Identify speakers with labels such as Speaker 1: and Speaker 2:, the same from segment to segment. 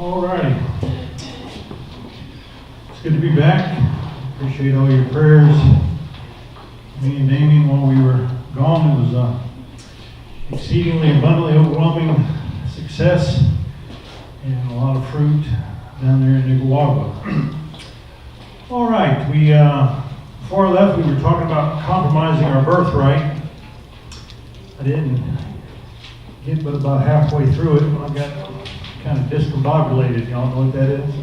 Speaker 1: All righty. It's good to be back. Appreciate all your prayers. Me and Damien, while we were gone, it was exceedingly abundantly overwhelming success and a lot of fruit down there in Nicaragua. All right, before I left, we were talking about compromising our birthright. I didn't get but about halfway through it when I got kind of discombobulated. Y'all know what that is?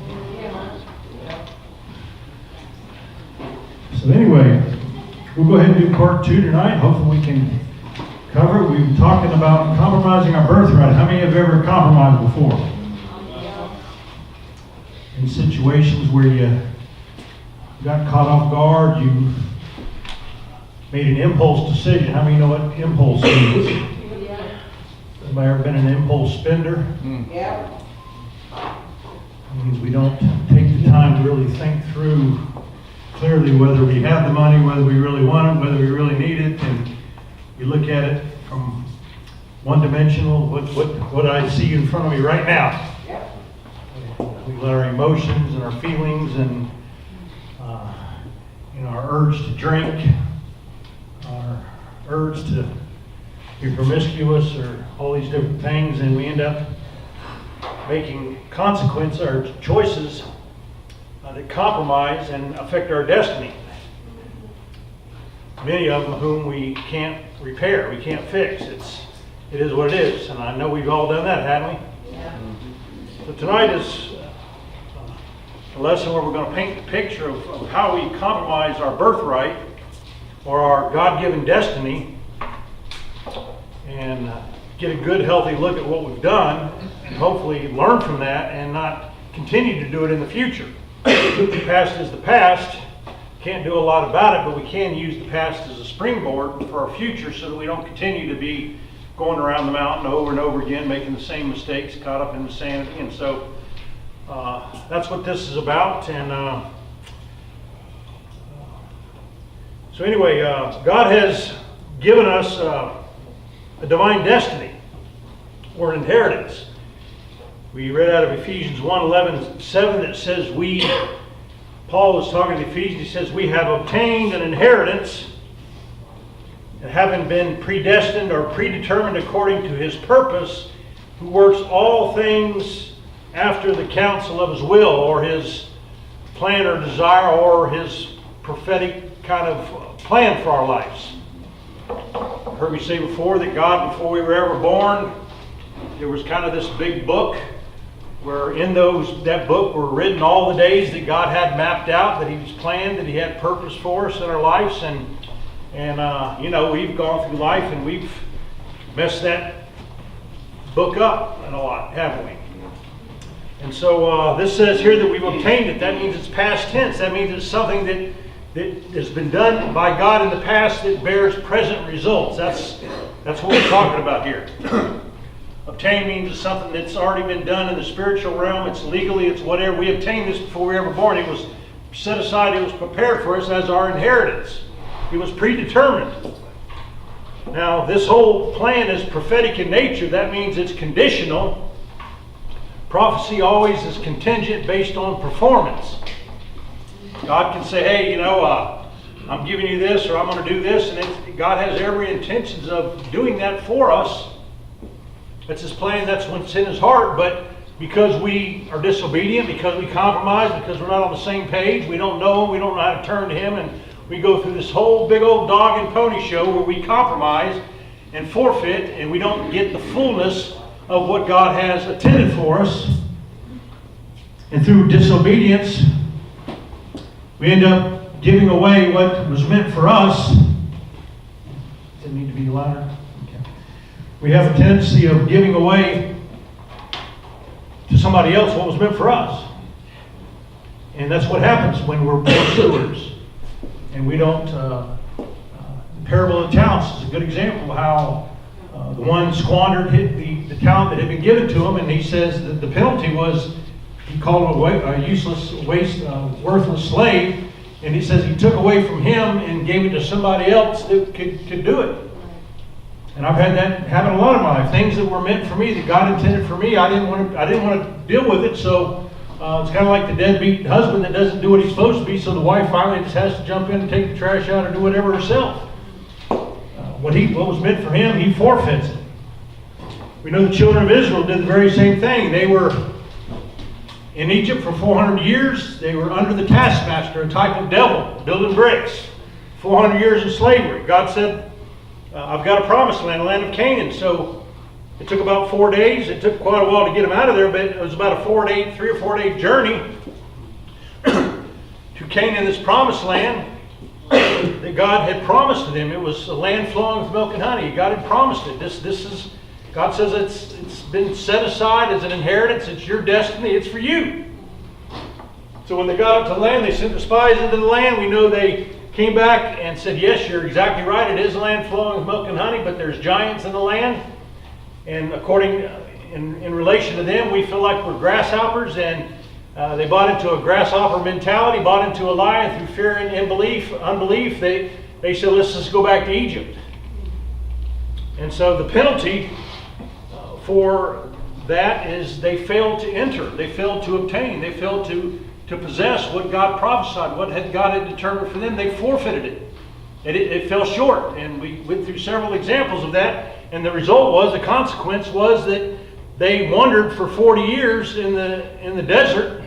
Speaker 1: So anyway, we'll go ahead and do part 2 tonight. Hopefully we can cover it. We've been talking about compromising our birthright. How many have ever compromised before? In situations where you got caught off guard, you made an impulse decision. How many know what impulse means? Anybody ever been an impulse spender?
Speaker 2: Yeah.
Speaker 1: It means we don't take the time to really think through clearly whether we have the money, whether we really want it, whether we really need it, and we look at it from one dimensional, what I see in front of me right now. We let our emotions and our feelings and our urge to drink, our urge to be promiscuous, or all these different things, and we end up making consequences or choices that compromise and affect our destiny. Many of them whom we can't repair, we can't fix. It is what it is, and I know we've all done that, haven't we?
Speaker 2: Yeah.
Speaker 1: So tonight is a lesson where we're going to paint the picture of how we compromise our birthright or our God-given destiny, and get a good, healthy look at what we've done, and hopefully learn from that and not continue to do it in the future. The past is the past. Can't do a lot about it, but we can use the past as a springboard for our future so that we don't continue to be going around the mountain over and over again, making the same mistakes, caught up in the sand. And so that's what this is about. And so anyway, God has given us a divine destiny or an inheritance. We read out of Ephesians 1:11-7 that says Paul is talking to Ephesians, he says, we have obtained an inheritance, and having been predestined or predetermined according to his purpose, who works all things after the counsel of his will, or his plan or desire, or his prophetic kind of plan for our lives. You heard me say before that God, before we were ever born, there was kind of this big book where in that book were written all the days that God had mapped out, that he was planned, that he had purpose for us in our lives. And we've gone through life and we've messed that book up a lot, haven't we? And so this says here that we've obtained it. That means it's past tense. That means it's something that has been done by God in the past that bears present results. That's what we're talking about here. Obtain means it's something that's already been done in the spiritual realm. It's legally, it's whatever. We obtained this before we were ever born. It was set aside, it was prepared for us as our inheritance. It was predetermined. Now, this whole plan is prophetic in nature. That means it's conditional. Prophecy always is contingent based on performance. God can say, hey, I'm giving you this, or I'm going to do this, and God has every intentions of doing that for us. That's his plan, that's what's in his heart, but because we are disobedient, because we compromise, because we're not on the same page, we don't know him, we don't know how to turn to him, and we go through this whole big old dog and pony show where we compromise and forfeit, and we don't get the fullness of what God has intended for us. And through disobedience, we end up giving away what was meant for us. Does it need to be louder? We have a tendency of giving away to somebody else what was meant for us. And that's what happens when we're poor stewards. And we don't, the parable of the talents is a good example of how the one squandered the talent that had been given to him, and he says that the penalty was, he called him a useless, worthless slave, and he says he took away from him and gave it to somebody else that could do it. And I've had that happen a lot in my life. Things that were meant for me, that God intended for me, I didn't want to deal with it. So it's kind of like the deadbeat husband that doesn't do what he's supposed to be. So the wife finally just has to jump in and take the trash out or do whatever herself. What was meant for him, he forfeits it. We know the children of Israel did the very same thing. They were in Egypt for 400 years. They were under the taskmaster, a type of devil, building bricks. 400 years in slavery. God said, I've got a promised land, a land of Canaan. So it took about 4 days. It took quite a while to get them out of there, but it was about a 3 or 4 day journey to Canaan, this promised land that God had promised to them. It was a land flowing with milk and honey. God had promised it. God says it's been set aside as an inheritance. It's your destiny. It's for you. So when they got up to the land, they sent the spies into the land. We know they came back and said, yes, you're exactly right. It is a land flowing with milk and honey, but there's giants in the land. And in relation to them, we feel like we're grasshoppers. And they bought into a grasshopper mentality, bought into a lie, and through fear and unbelief, they said, let's just go back to Egypt. And so the penalty for that is they failed to enter, they failed to obtain, they failed to possess what God prophesied, what God had determined for them. They forfeited it. It fell short, and we went through several examples of that. And the result was, the consequence was that they wandered for 40 years in the desert,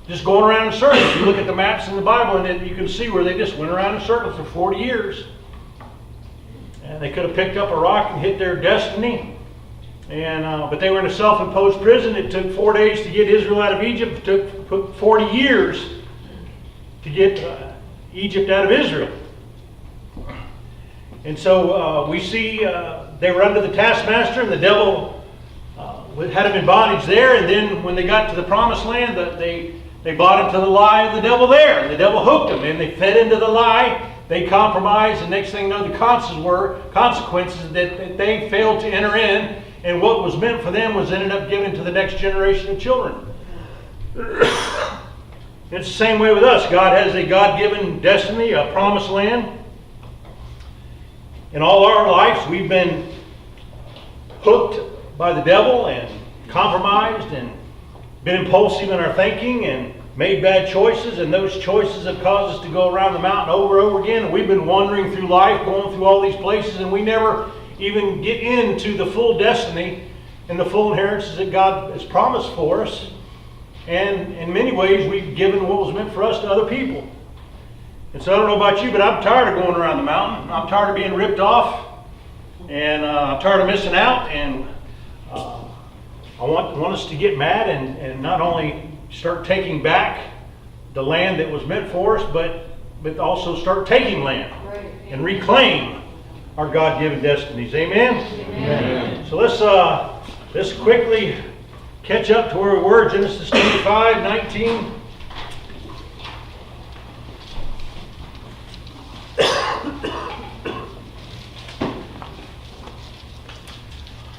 Speaker 1: just going around in circles. You look at the maps in the Bible, and you can see where they just went around in circles for 40 years. And they could have picked up a rock and hit their destiny. But they were in a self-imposed prison. It took 4 days to get Israel out of Egypt. It took 40 years to get Egypt out of Israel. And so we see they were under the taskmaster, and the devil had them in bondage there. And then when they got to the promised land, they bought into the lie of the devil there. And the devil hooked them, and they fed into the lie. They compromised, and next thing you know, the consequences that they failed to enter in. And what was meant for them was ended up given to the next generation of children. It's the same way with us. God has a God-given destiny, a promised land. In all our lives, we've been hooked by the devil and compromised and been impulsive in our thinking and made bad choices, and those choices have caused us to go around the mountain over and over again. And we've been wandering through life, going through all these places, and we never even get into the full destiny and the full inheritances that God has promised for us. And in many ways, we've given what was meant for us to other people. And so I don't know about you, but I'm tired of going around the mountain. I'm tired of being ripped off, and I'm tired of missing out. And I want us to get mad and not only start taking back the land that was meant for us, but also start taking land and reclaim our God-given destinies. Amen? Amen. So let's quickly catch up to where we were. Genesis 25:19.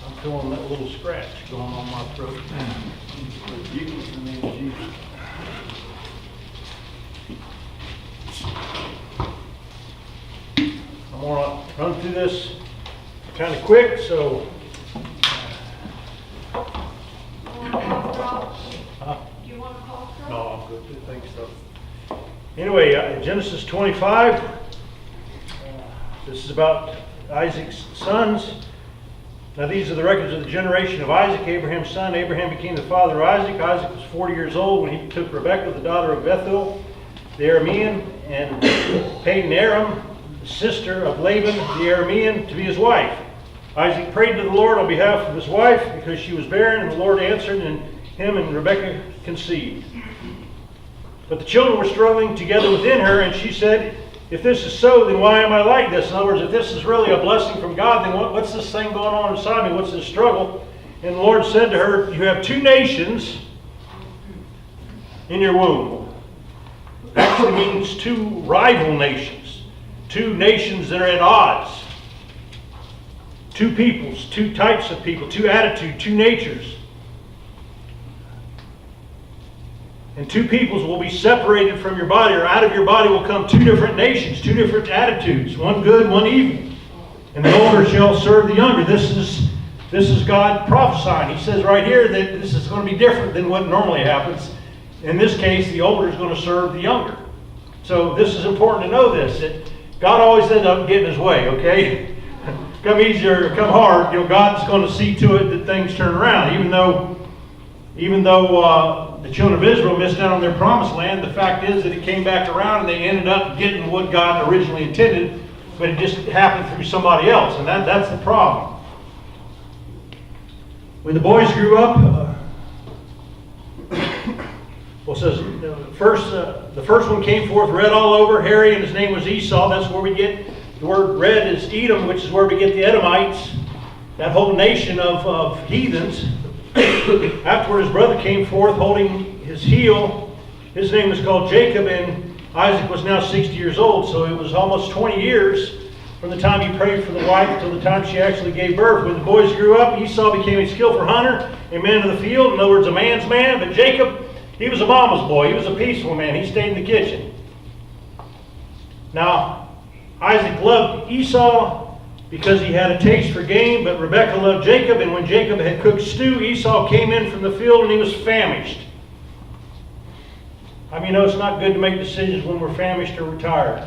Speaker 1: I'm feeling that little scratch going on my throat. In the name of Jesus. I'm going to run through this kind of quick, so.
Speaker 2: Do you want to call Carl?
Speaker 1: No, I'm good. Thanks, though. Anyway, Genesis 25. This is about Isaac's sons. Now these are the records of the generation of Isaac, Abraham's son. Abraham became the father of Isaac. Isaac was 40 years old when he took Rebekah, the daughter of Bethuel, the Aramean, and Padan Aram, the sister of Laban, the Aramean, to be his wife. Isaac prayed to the Lord on behalf of his wife because she was barren, and the Lord answered, and him and Rebekah conceived. But the children were struggling together within her, and she said, if this is so, then why am I like this? In other words, if this is really a blessing from God, then what's this thing going on inside me? What's this struggle? And the Lord said to her, you have two nations in your womb. It actually means two rival nations. Two nations that are at odds. Two peoples, two types of people, two attitudes, two natures. And two peoples will be separated from your body, or out of your body will come two different nations, two different attitudes, one good, one evil. and the older shall serve the younger. This is God prophesying. He says right here that this is going to be different than what normally happens. In this case, the older is going to serve the younger. So this is important to know this, that God always ends up getting his way, okay? Come easy or come hard, God's going to see to it that things turn around. Even though the children of Israel missed out on their promised land, the fact is that it came back around and they ended up getting what God originally intended, but it just happened through somebody else, and that's the problem. When the boys grew up, well, it says the first one came forth red all over, hairy, and his name was Esau. That's where we get the word red is Edom, which is where we get the Edomites, that whole nation of heathens. Afterward, his brother came forth holding his heel. His name was called Jacob, and Isaac was now 60 years old, so it was almost 20 years from the time he prayed for the wife until the time she actually gave birth. When the boys grew up, Esau became a skillful hunter, a man of the field, in other words, a man's man, but Jacob, he was a mama's boy. He was a peaceful man. He stayed in the kitchen. Now, Isaac loved Esau because he had a taste for game, but Rebekah loved Jacob, and when Jacob had cooked stew, Esau came in from the field and he was famished. I mean, it's not good to make decisions when we're famished or we're tired.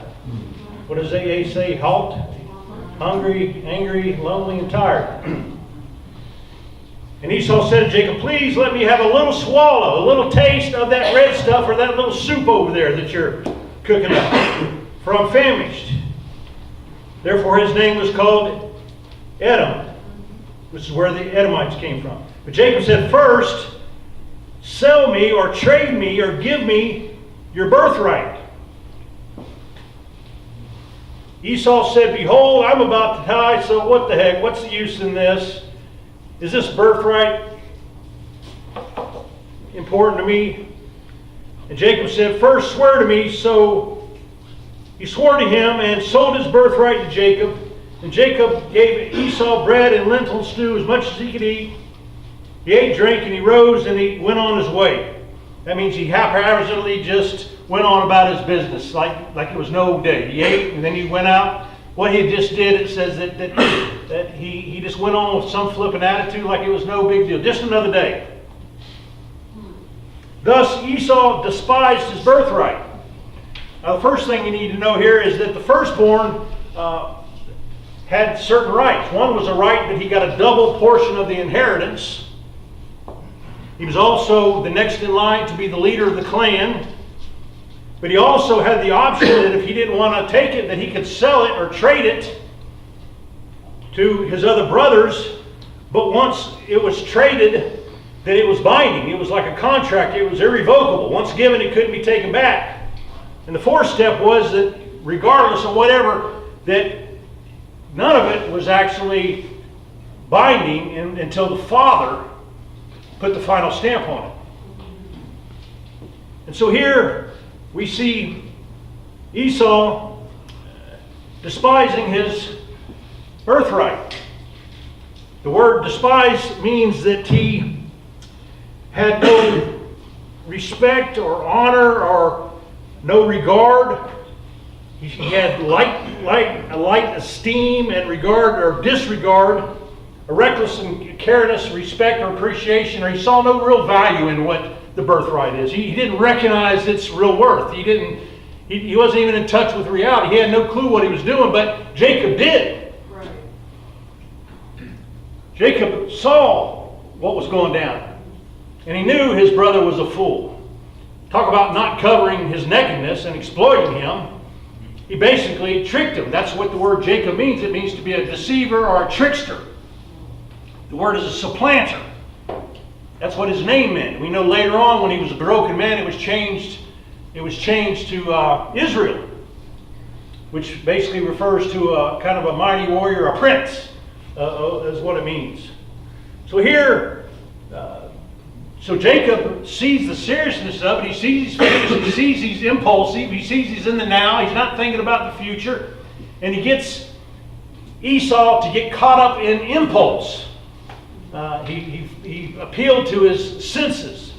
Speaker 1: What does AA say? Halt, hungry, angry, lonely, and tired. And Esau said to Jacob, please let me have a little swallow, a little taste of that red stuff or that little soup over there that you're cooking up, for I'm famished. Therefore his name was called Edom, which is where the Edomites came from. But Jacob said, first, sell me or trade me or give me your birthright. Esau said, behold, I'm about to die, so what the heck? What's the use in this? Is this birthright important to me? And Jacob said, first swear to me. So he swore to him and sold his birthright to Jacob. And Jacob gave Esau bread and lentil stew as much as he could eat. He ate, drank, and he rose, and he went on his way. That means he haphazardly just went on about his business like it was no day. He ate, and then he went out. What he just did, it says that he just went on with some flippant attitude like it was no big deal. Just another day. Thus Esau despised his birthright. Now the first thing you need to know here is that the firstborn had certain rights. One was a right that he got a double portion of the inheritance. He was also the next in line to be the leader of the clan. But he also had the option that if he didn't want to take it, that he could sell it or trade it to his other brothers. But once it was traded, that it was binding. It was like a contract. It was irrevocable. Once given, it couldn't be taken back. And the fourth step was that regardless of whatever, that none of it was actually binding until the father put the final stamp on it. And so here we see Esau despising his birthright. The word despise means that he had no respect or honor or no regard. He had light esteem and regard or disregard, a reckless and careless respect or appreciation, or he saw no real value in what the birthright is. He didn't recognize its real worth. He wasn't even in touch with reality. He had no clue what he was doing, but Jacob did.
Speaker 2: Right.
Speaker 1: Jacob saw what was going down, and he knew his brother was a fool. Talk about not covering his nakedness and exploiting him. He basically tricked him. That's what the word Jacob means. It means to be a deceiver or a trickster. The word is a supplanter. That's what his name meant. We know later on when he was a broken man, it was changed to Israel, which basically refers to a kind of a mighty warrior, a prince, is what it means. So here, so Jacob sees the seriousness of it. He sees he's finished. He sees he's impulsive. He sees he's in the now. He's not thinking about the future. And he gets Esau to get caught up in impulse. He appealed to his senses.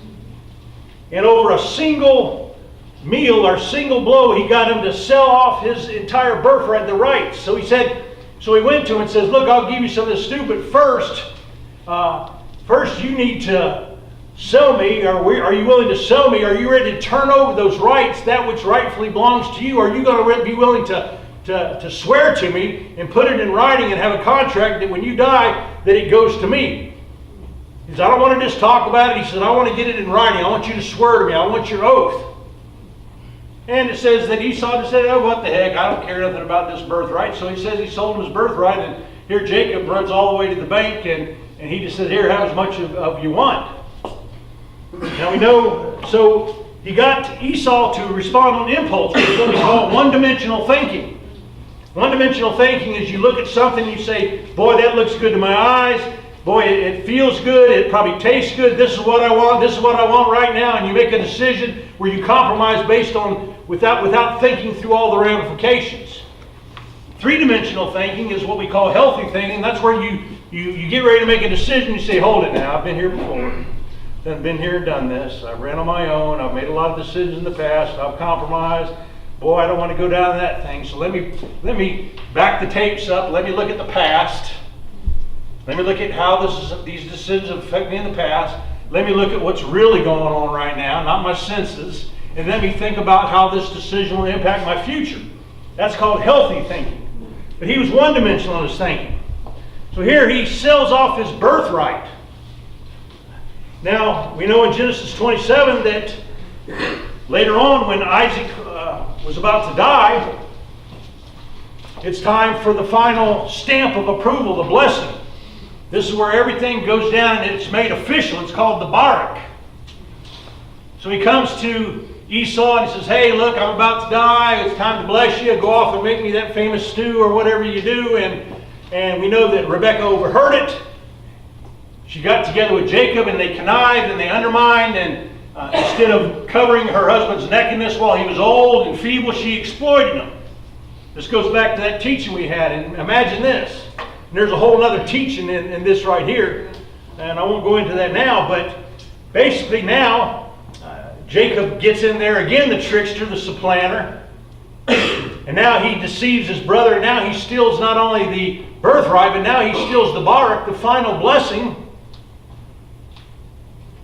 Speaker 1: And over a single meal or single blow, he got him to sell off his entire birthright, the rights. So he said, So he went to him and says, look, I'll give you some of this stew, but first you need to sell me. Are you willing to sell me? Are you ready to turn over those rights, that which rightfully belongs to you? Are you going to be willing to swear to me and put it in writing and have a contract that when you die, that it goes to me? He said, I don't want to just talk about it. He said, I want to get it in writing. I want you to swear to me. I want your oath. And it says that Esau just said, oh, what the heck, I don't care nothing about this birthright. So he says he sold him his birthright, and here Jacob runs all the way to the bank, and he just says, here, have as much of you want. Now we know, so he got Esau to respond on impulse, which is what we call one-dimensional thinking. One-dimensional thinking is you look at something and you say, boy, that looks good to my eyes. Boy, it feels good. It probably tastes good. This is what I want. This is what I want right now. And you make a decision where you compromise based on, without thinking through all the ramifications. Three-dimensional thinking is what we call healthy thinking. That's where you get ready to make a decision. You say, hold it now. I've been here before. I've been here and done this. I've ran on my own. I've made a lot of decisions in the past. I've compromised. Boy, I don't want to go down that thing. So let me back the tapes up. Let me look at the past. Let me look at how these decisions have affected me in the past. Let me look at what's really going on right now, not my senses. And let me think about how this decision will impact my future. That's called healthy thinking. But he was one-dimensional in his thinking. So here he sells off his birthright. Now, we know in Genesis 27 that later on when Isaac was about to die, it's time for the final stamp of approval, the blessing. This is where everything goes down and it's made official. It's called the Barak. So he comes to Esau and he says, hey, look, I'm about to die. It's time to bless you. Go off and make me that famous stew or whatever you do. And we know that Rebekah overheard it. She got together with Jacob and they connived and they undermined. And instead of covering her husband's nakedness while he was old and feeble, she exploited him. This goes back to that teaching we had. And imagine this. And there's a whole other teaching in this right here, and I won't go into that now, but basically now, Jacob gets in there again, the trickster, the supplanter, and now he deceives his brother, and now he steals not only the birthright, but now he steals the barak, the final blessing.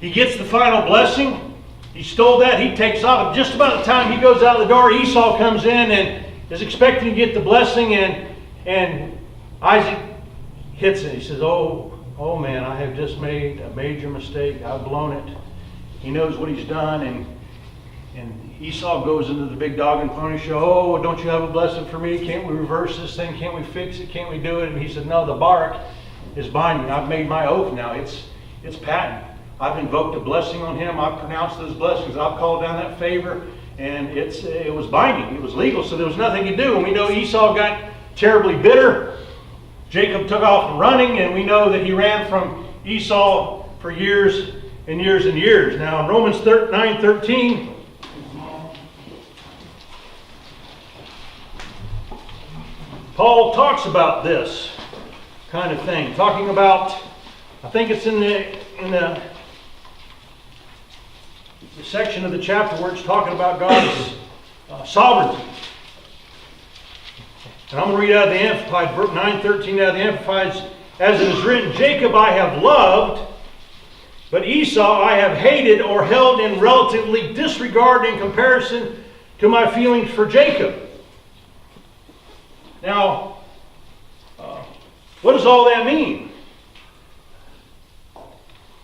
Speaker 1: He gets the final blessing, he stole that, he takes off, and just about the time he goes out the door, Esau comes in and is expecting to get the blessing, and Isaac hits it. He says, oh man, I have just made a major mistake. I've blown it. He knows what he's done. And Esau goes into the big dog and pony show. Oh, don't you have a blessing for me? Can't we reverse this thing? Can't we fix it? Can't we do it? And he said, no, the barak is binding. I've made my oath now. It's patent. I've invoked a blessing on him. I've pronounced those blessings. I've called down that favor. And it was binding. It was legal. So there was nothing to do. And we know Esau got terribly bitter. Jacob took off running, and we know that he ran from Esau for years and years and years. Now in Romans 9:13, Paul talks about this kind of thing, talking about, I think it's in the section of the chapter where it's talking about God's sovereignty. And I'm going to read out of the Amplified, 9:13 out of the Amplified, as it is written, Jacob I have loved, but Esau I have hated or held in relatively disregard in comparison to my feelings for Jacob. Now, what does all that mean?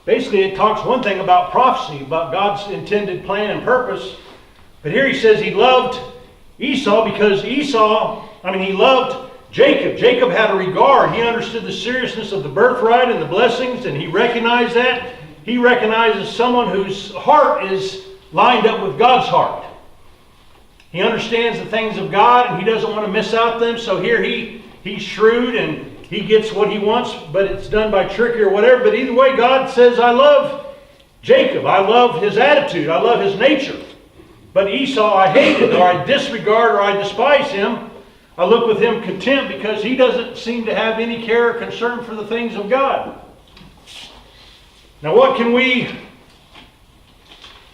Speaker 1: Basically, it talks one thing about prophecy, about God's intended plan and purpose. But here he says he loved Esau because he loved Jacob. Jacob had a regard. He understood the seriousness of the birthright and the blessings, and he recognized that. He recognizes someone whose heart is lined up with God's heart. He understands the things of God, and he doesn't want to miss out them. So here he's shrewd, and he gets what he wants, but it's done by trickery or whatever. But either way, God says, I love Jacob. I love his attitude. I love his nature. But Esau I hated, or I disregard, or I despise him. I look with him contempt because he doesn't seem to have any care or concern for the things of God. Now what can we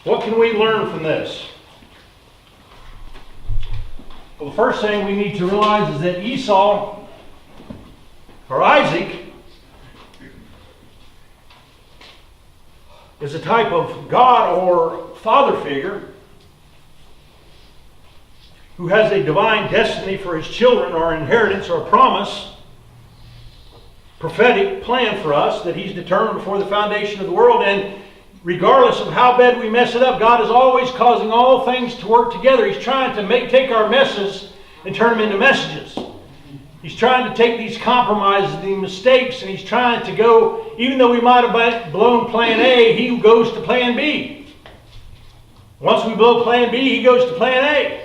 Speaker 1: learn from this? Well, the first thing we need to realize is that Esau or Isaac, is a type of God or father figure who has a divine destiny for his children, or inheritance, or promise, prophetic plan for us that he's determined before the foundation of the world. And regardless of how bad we mess it up, God is always causing all things to work together. He's trying to take our messes and turn them into messages. He's trying to take these compromises, these mistakes, and he's trying to go, even though we might have blown plan A, he goes to plan B. Once we blow plan B, he goes to plan A.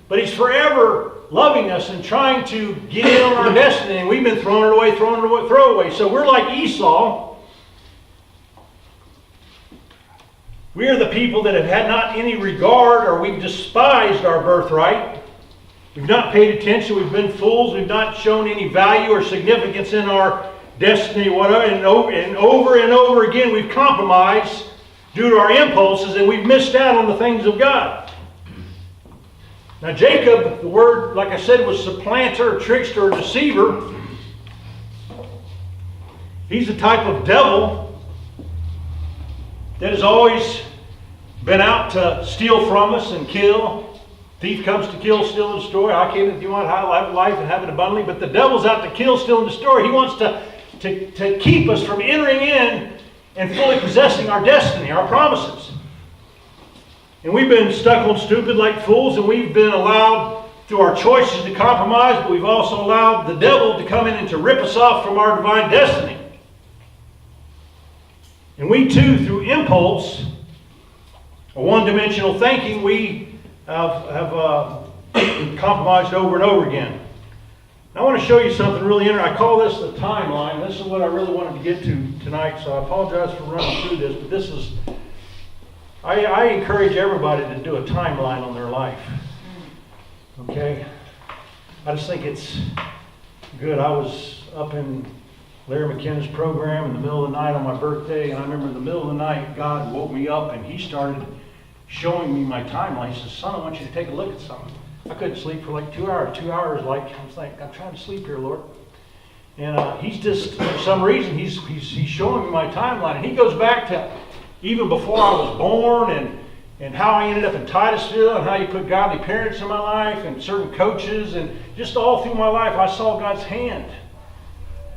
Speaker 1: But he's forever loving us and trying to get in on our destiny, and we've been throwing it away, throw away. So we're like Esau. We are the people that have had not any regard, or we've despised our birthright. We've not paid attention. We've been fools. We've not shown any value or significance in our destiny. And over again, we've compromised due to our impulses, and we've missed out on the things of God. Now, Jacob, the word, like I said, was supplanter, trickster, or deceiver. He's the type of devil that has always been out to steal from us and kill. Thief comes to kill, steal, and destroy. I came that you might have life and have it abundantly. But the devil's out to kill, steal, and destroy. He wants to keep us from entering in and fully possessing our destiny, our promises. And we've been stuck on stupid like fools, and we've been allowed through our choices to compromise, but we've also allowed the devil to come in and to rip us off from our divine destiny. And we too, through impulse or one-dimensional thinking, we have compromised over and over again. Now, I want to show you something really interesting. I call this the timeline. This is what I really wanted to get to tonight, so I apologize for running through this, but this is... I encourage everybody to do a timeline on their life. Okay? I just think it's good. I was up in Larry McKenna's program in the middle of the night on my birthday, and I remember in the middle of the night, God woke me up and he started showing me my timeline. He says, son, I want you to take a look at something. I couldn't sleep for like 2 hours. 2 hours, like, I was like, I'm trying to sleep here, Lord. And he's just, for some reason, he's showing me my timeline. And he goes back to even before I was born, and how I ended up in Titusville, and how he put godly parents in my life, and certain coaches, and just all through my life, I saw God's hand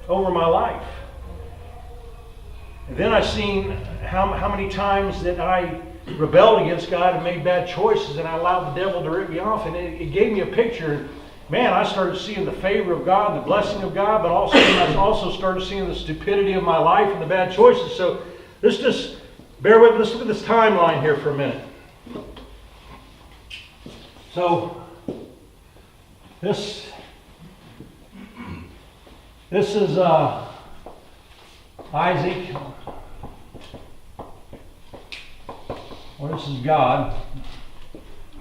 Speaker 1: over my life. And then I seen how many times that I rebelled against God and made bad choices, and I allowed the devil to rip me off, and it gave me a picture. Man, I started seeing the favor of God, the blessing of God, but I also started seeing the stupidity of my life and the bad choices. So let's just bear with me. Let's look at this timeline here for a minute. So this is Isaac. Well, this is God,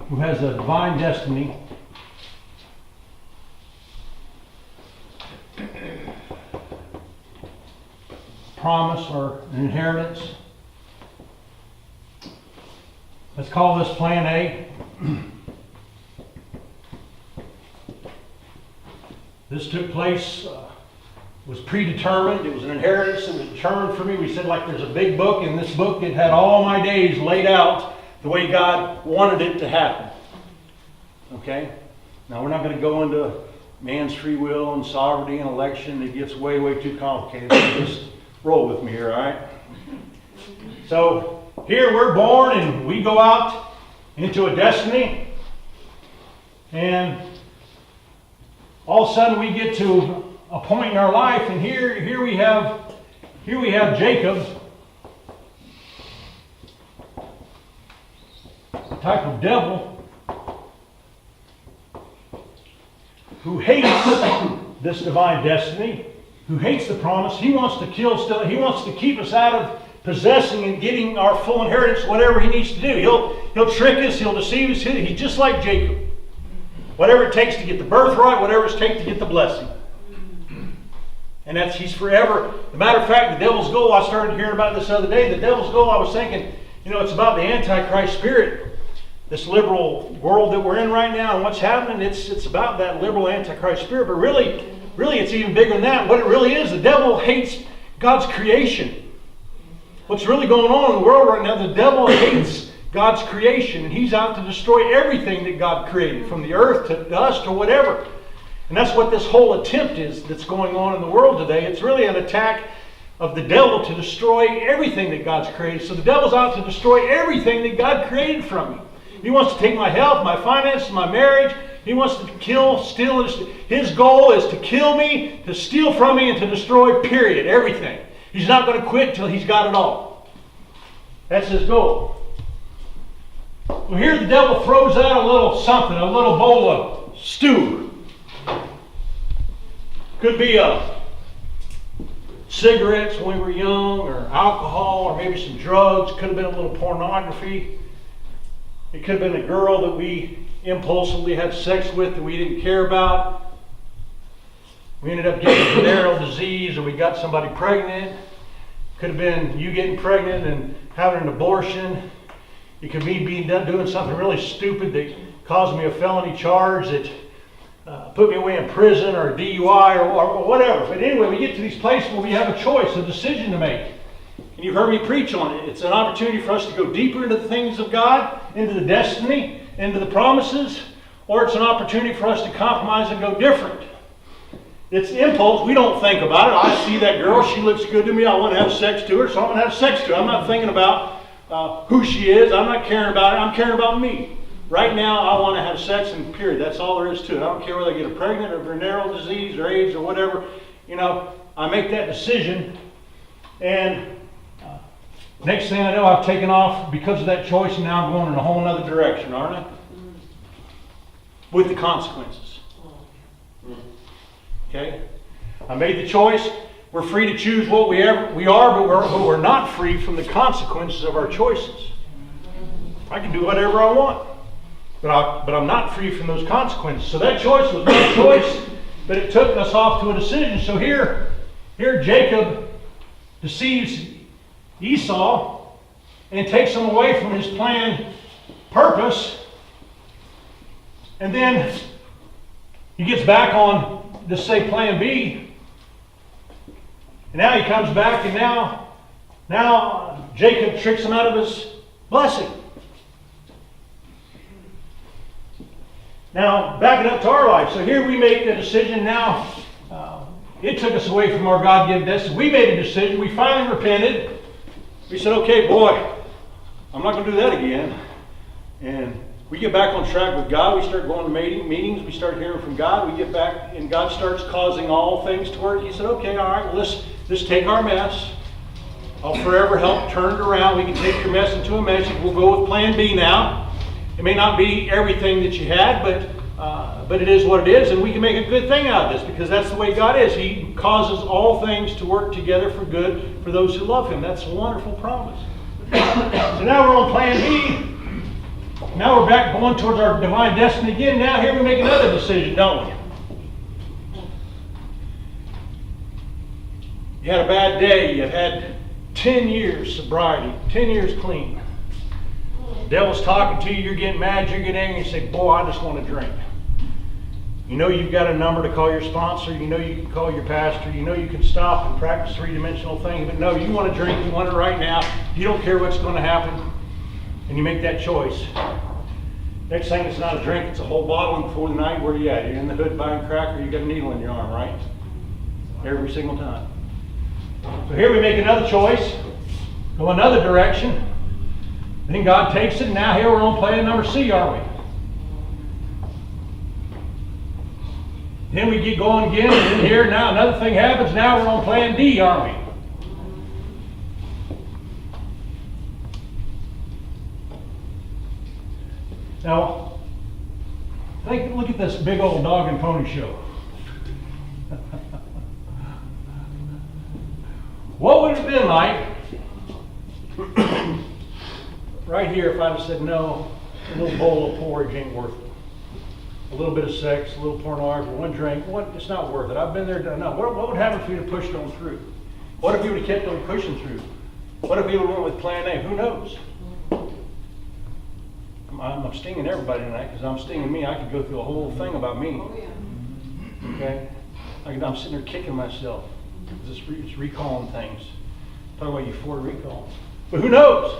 Speaker 1: who has a divine destiny. Promise or an inheritance. Let's call this plan A. This took place, was predetermined. It was an inheritance. It was determined for me. We said, like, there's a big book. In this book, it had all my days laid out the way God wanted it to happen. Okay? Now, we're not going to go into man's free will and sovereignty and election. It gets way, way too complicated. So just roll with me here, all right? So, here we're born and we go out into a destiny. And all of a sudden we get to a point in our life, and here we have Jacob, a type of devil who hates this divine destiny, who hates the promise. He wants to kill, steal. He wants to keep us out of possessing and getting our full inheritance, whatever he needs to do. He'll trick us. He'll deceive us. He's just like Jacob. Whatever it takes to get the birthright, whatever it takes to get the blessing. And he's forever. As a matter of fact, the devil's goal, I started hearing about this the other day. The devil's goal, I was thinking, it's about the Antichrist spirit. This liberal world that we're in right now and what's happening, it's about that liberal Antichrist spirit. But really, really it's even bigger than that. What it really is, the devil hates God's creation. What's really going on in the world right now, the devil hates God's creation, and he's out to destroy everything that God created, from the earth to us to whatever. And that's what this whole attempt is that's going on in the world today. It's really an attack of the devil to destroy everything that God's created. So the devil's out to destroy everything that God created from me. He wants to take my health, my finances, my marriage. He wants to kill, steal. His goal is to kill me, to steal from me, and to destroy, period, everything. He's not going to quit till he's got it all. That's his goal. Well, here the devil throws out a little something, a little bowl of stew. Could be cigarettes when we were young, or alcohol, or maybe some drugs. Could have been a little pornography. It could have been a girl that we impulsively had sex with that we didn't care about. We ended up getting venereal disease, or we got somebody pregnant. Could have been you getting pregnant and having an abortion. It could be doing something really stupid that caused me a felony charge that put me away in prison, or a DUI, or whatever. But anyway, we get to these places where we have a choice, a decision to make. And you've heard me preach on it. It's an opportunity for us to go deeper into the things of God, into the destiny, into the promises, or it's an opportunity for us to compromise and go different. It's impulse. We don't think about it. I see that girl. She looks good to me. I want to have sex to her, so I'm going to have sex to her. I'm not thinking about who she is. I'm not caring about it. I'm caring about me. Right now, I want to have sex, and period. That's all there is to it. I don't care whether I get pregnant or venereal disease or AIDS or whatever. I make that decision, and next thing I know, I've taken off because of that choice, and now I'm going in a whole other direction, aren't I? With the consequences. Okay? I made the choice. We're free to choose what we are, but we're not free from the consequences of our choices. I can do whatever I want, but I'm not free from those consequences. So that choice was my choice, but it took us off to a decision. So here Jacob deceives Esau and takes him away from his planned purpose, and then he gets back on, just say, plan B, and now he comes back, and now Jacob tricks him out of his blessing. Now, back it up to our life. So here we make a decision now. It took us away from our God-given destiny. We made a decision. We finally repented. We said, okay, boy, I'm not going to do that again. And we get back on track with God. We start going to meetings. We start hearing from God. We get back, and God starts causing all things to work. He said, okay, all right, well, let's take our mess. I'll forever help turn it around. We can take your mess into a message. We'll go with plan B now. It may not be everything that you had, but it is what it is, and we can make a good thing out of this, because that's the way God is. He causes all things to work together for good for those who love Him. That's a wonderful promise. So now we're on plan B. Now we're back going towards our divine destiny again. Now here we make another decision, don't we? You had a bad day. You had 10 years sobriety, 10 years clean. The devil's talking to you. You're getting mad. You're getting angry. You say, boy, I just want to drink. You know you've got a number to call your sponsor. You know you can call your pastor. You know you can stop and practice three-dimensional things. But no, you want to drink. You want it right now. You don't care what's going to happen. And you make that choice. Next thing, it's not a drink. It's a whole bottle. And before the night, where are you at? You're in the hood buying crack, or you got a needle in your arm, right? Every single time. So here we make another choice. Go another direction. Then God takes it. And now here we're on plan number C, aren't we? Then we get going again, and then here, now another thing happens. Now we're on plan D, aren't we? Now, look at this big old dog and pony show. What would it have been like right here if I'd have said, no, a little bowl of porridge ain't worth it. A little bit of sex, a little pornography, one drink, it's not worth it. I've been there, done. No, what would happen if you'd have pushed on through? What if you would have kept on pushing through? What if you would have went with plan A? Who knows? I'm stinging everybody tonight, because I'm stinging me. I could go through a whole thing about me. Okay? I'm sitting there kicking myself. It's recalling things. Talking about euphoric recall. But who knows?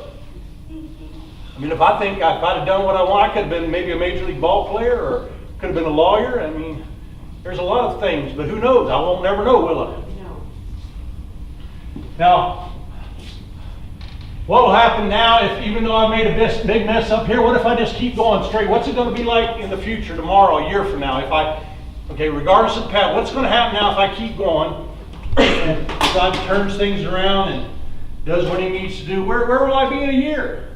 Speaker 1: I mean, if I'd have done what I want, I could have been maybe a major league ball player or could have been a lawyer. I mean, there's a lot of things, but who knows? I won't never know, will I?
Speaker 2: No.
Speaker 1: Now, what will happen now if, even though I made a big mess up here, what if I just keep going straight? What's it going to be like in the future, tomorrow, a year from now? Okay, regardless of the path, what's going to happen now if I keep going and God turns things around and does what He needs to do? Where will I be in a year?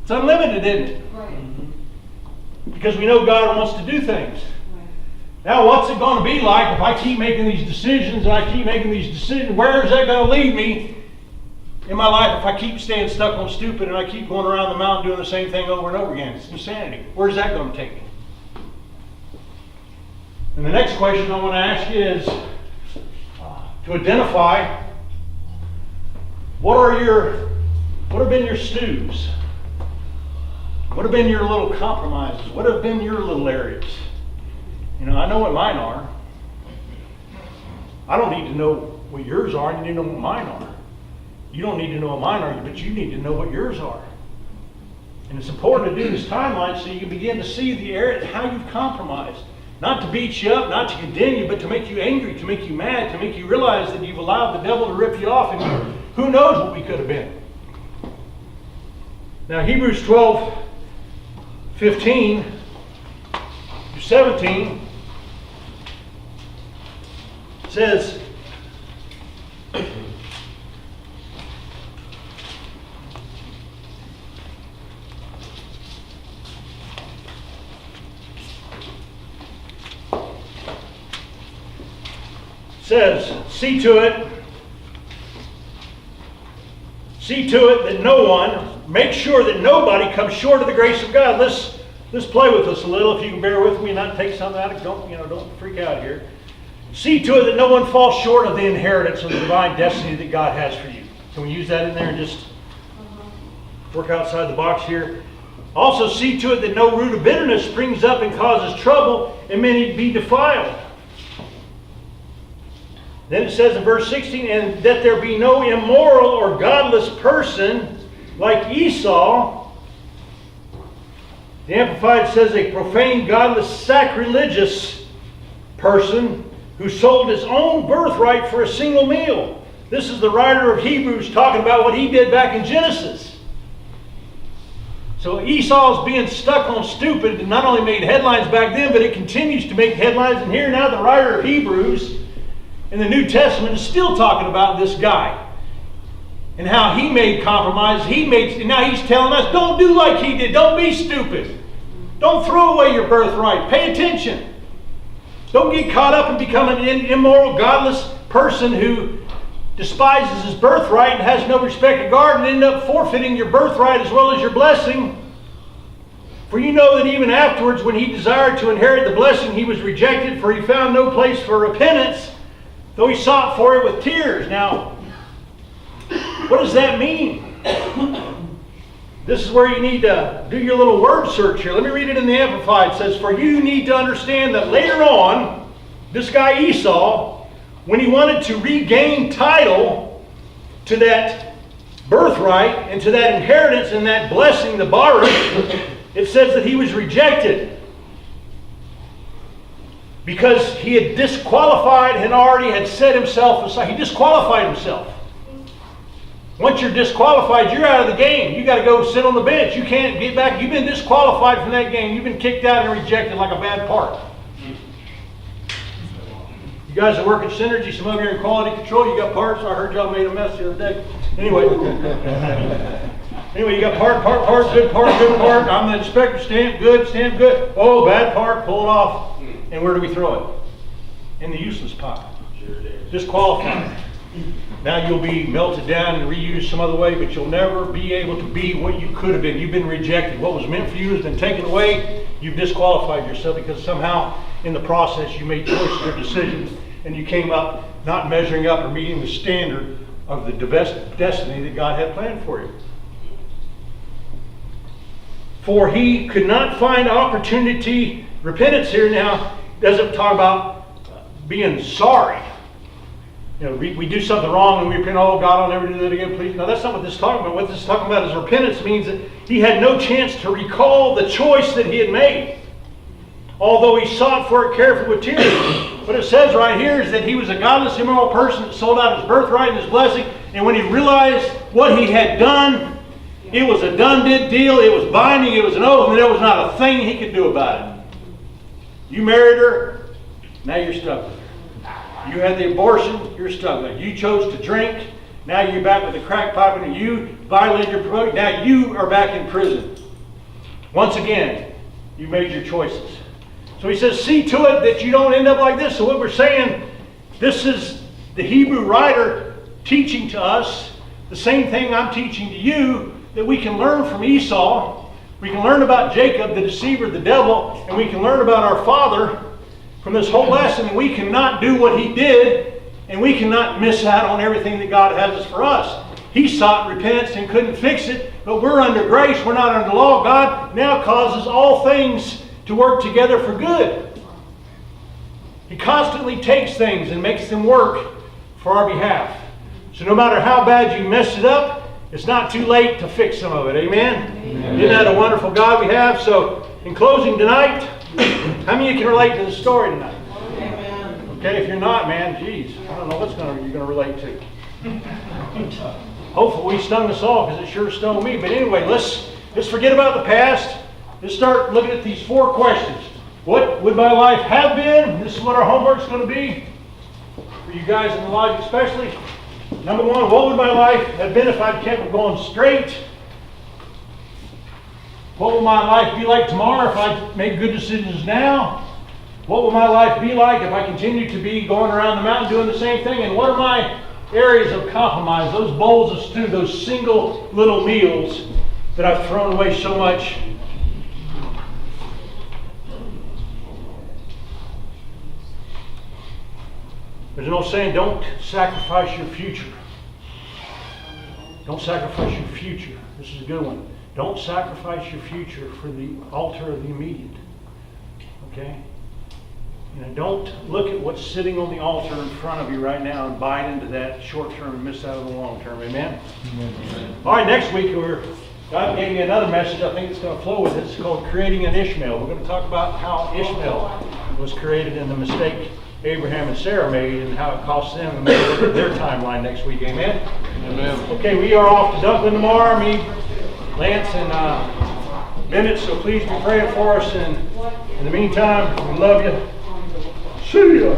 Speaker 1: It's unlimited, isn't it?
Speaker 2: Right.
Speaker 1: Because we know God wants to do things.
Speaker 2: Right.
Speaker 1: Now, what's it going to be like if I keep making these decisions and I keep making these decisions? Where is that going to lead me in my life if I keep staying stuck on stupid and I keep going around the mountain doing the same thing over and over again? It's insanity. Where's that going to take me? And the next question I want to ask you is to identify what have been your stews? What have been your little compromises? What have been your little areas? You know, I know what mine are. I don't need to know what yours are. You need to know what mine are. You don't need to know what mine are, but you need to know what yours are. And it's important to do this timeline so you can begin to see the area, how you've compromised. Not to beat you up, not to condemn you, but to make you angry, to make you mad, to make you realize that you've allowed the devil to rip you off, and who knows what we could have been. Now, Hebrews 12:15-17 says, see to it that no one, make sure that nobody comes short of the grace of God. Let's play with this a little, if you can bear with me and not take something out of it. Don't freak out here. See to it that no one falls short of the inheritance of the divine destiny that God has for you. Can we use that in there and just work outside the box here? Also see to it that no root of bitterness springs up and causes trouble, and many be defiled. Then it says in verse 16, and that there be no immoral or godless person like Esau. The Amplified says a profane, godless, sacrilegious person who sold his own birthright for a single meal. This is the writer of Hebrews talking about what he did back in Genesis. So Esau's being stuck on stupid not only made headlines back then, but it continues to make headlines. And here now the writer of Hebrews in the New Testament is still talking about this guy and how he made compromises. And now he's telling us, don't do like he did. Don't be stupid. Don't throw away your birthright. Pay attention. Don't get caught up and become an immoral, godless person who despises his birthright and has no respect of God and end up forfeiting your birthright as well as your blessing. For you know that even afterwards, when he desired to inherit the blessing, he was rejected, for he found no place for repentance, though he sought for it with tears. Now, what does that mean? This is where you need to do your little word search here. Let me read it in the Amplified. It says, for you need to understand that later on, this guy Esau, when he wanted to regain title to that birthright and to that inheritance and that blessing, the Baruch, it says that he was rejected because he had disqualified and already had set himself aside. He disqualified himself. Once you're disqualified, you're out of the game. You got to go sit on the bench. You can't get back. You've been disqualified from that game. You've been kicked out and rejected like a bad part. You guys that work at Synergy, some of you are in quality control. You got parts. I heard y'all made a mess the other day. Anyway, you got part, good part. I'm the inspector. Stamp, good. Oh, bad part, pull it off. And where do we throw it? In the useless pile. Disqualified. Now you'll be melted down and reused some other way, but you'll never be able to be what you could have been. You've been rejected. What was meant for you has been taken away. You've disqualified yourself because somehow in the process you made choices or decisions and you came up not measuring up or meeting the standard of the destiny that God had planned for you. For he could not find opportunity. Repentance here now doesn't talk about being sorry. You know, we do something wrong and we repent, oh God, I'll never do that again, please. No, that's not what this is talking about. What this is talking about is repentance means that he had no chance to recall the choice that he had made, although he sought for it carefully with tears. What it says right here is that he was a godless, immoral person that sold out his birthright and his blessing, and when he realized what he had done, it was a done deal, it was binding, it was an oath, and there was not a thing he could do about it. You married her, now you're stuck with her. You had the abortion, you're stuck with it. You chose to drink, now you're back with the crack pipe, and you violated your probation, now you are back in prison. Once again, you made your choices. So he says, see to it that you don't end up like this. So what we're saying, this is the Hebrew writer teaching to us the same thing I'm teaching to you, that we can learn from Esau, we can learn about Jacob, the deceiver, the devil, and we can learn about our father from this whole lesson. We cannot do what he did, and we cannot miss out on everything that God has for us. He sought repentance and couldn't fix it, but we're under grace, we're not under law. God now causes all things to work together for good. He constantly takes things and makes them work for our behalf. So no matter how bad you mess it up, it's not too late to fix some of it. Amen? Amen. Isn't that a wonderful God we have? So in closing tonight, how many of you can relate to the story tonight? Amen. Okay, if you're not, man, geez, I don't know what you're going to relate to. Hopefully we stung us all, because it sure stung me. But anyway, let's forget about the past. Let's start looking at these 4 questions. What would my life have been? This is what our homework's going to be, for you guys in the lodge especially. Number 1, what would my life have been if I'd kept going straight? What will my life be like tomorrow if I make good decisions now? What will my life be like if I continue to be going around the mountain doing the same thing? And what are my areas of compromise, those bowls of stew, those single little meals that I've thrown away so much? There's an old saying, don't sacrifice your future. Don't sacrifice your future. This is a good one. Don't sacrifice your future for the altar of the immediate. Okay? Don't look at what's sitting on the altar in front of you right now and bite into that short term and miss out on the long term. Amen? Amen. All right, next week God gave me another message I think it's going to flow with it. It's called Creating an Ishmael. We're going to talk about how Ishmael was created and the mistake Abraham and Sarah made and how it cost them, and we'll look at their timeline next week. Amen? Amen. Okay, we are off to Dublin tomorrow, me, Lance, and Bennett, so please be praying for us. And in the meantime, we love you. See ya.